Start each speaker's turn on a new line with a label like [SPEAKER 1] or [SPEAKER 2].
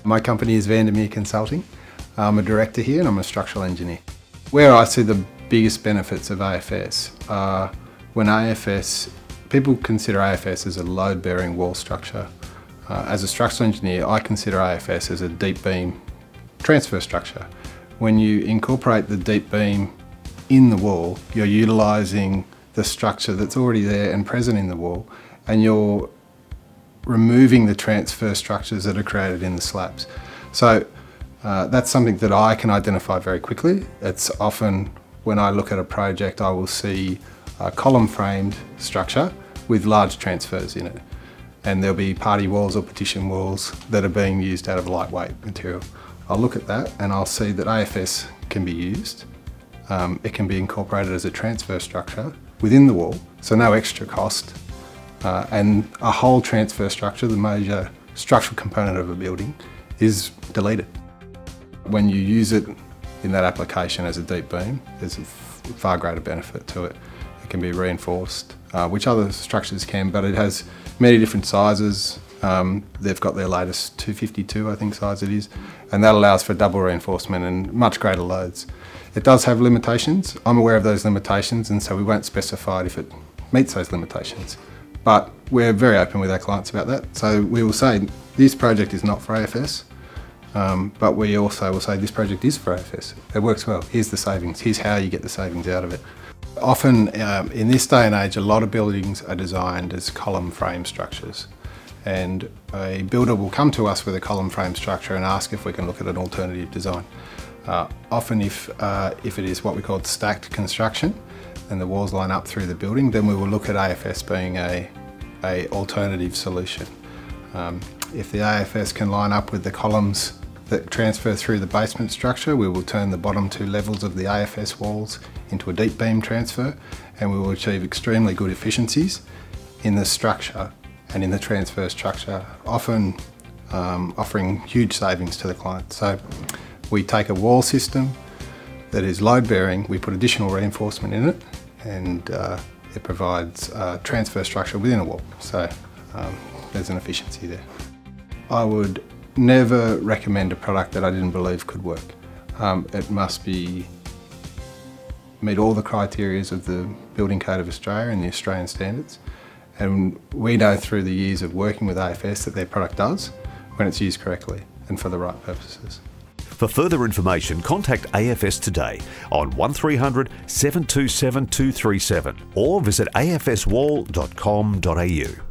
[SPEAKER 1] My company is Vandermeer Consulting. I'm a director here and I'm a structural engineer. Where I see the biggest benefits of AFS are when people consider AFS as a load-bearing wall structure. As a structural engineer, I consider AFS as a deep beam transfer structure. When you incorporate the deep beam in the wall, you're utilising the structure that's already there and present in the wall, and you're removing the transfer structures that are created in the slabs. So that's something that I can identify very quickly. It's often when I look at a project, I will see a column framed structure with large transfers in it. And there'll be party walls or partition walls that are being used out of lightweight material. I'll look at that and I'll see that AFS can be used. It can be incorporated as a transfer structure within the wall, so no extra cost. And a whole transfer structure, the major structural component of a building, is deleted. When you use it in that application as a deep beam, there's a far greater benefit to it. It can be reinforced, which other structures can, but it has many different sizes. They've got their latest 252, I think, size it is, and that allows for double reinforcement and much greater loads. It does have limitations. I'm aware of those limitations, and so we won't specify it if it meets those limitations. But we're very open with our clients about that. So we will say, this project is not for AFS, but we also will say this project is for AFS. It works well. Here's the savings. Here's how you get the savings out of it. Often, in this day and age, a lot of buildings are designed as column frame structures. And a builder will come to us with a column frame structure and ask if we can look at an alternative design. Often if it is what we call stacked construction and the walls line up through the building, then we will look at AFS being a alternative solution. If the AFS can line up with the columns that transfer through the basement structure, we will turn the bottom two levels of the AFS walls into a deep beam transfer, and we will achieve extremely good efficiencies in the structure and in the transfer structure, often offering huge savings to the client. So we take a wall system that is load bearing, we put additional reinforcement in it, and it provides transfer structure within a wall. So there's an efficiency there. I would never recommend a product that I didn't believe could work. It must meet all the criteria of the Building Code of Australia and the Australian standards. And we know through the years of working with AFS that their product does when it's used correctly and for the right purposes.
[SPEAKER 2] For further information, contact AFS today on 1300 727 237 or visit afswall.com.au.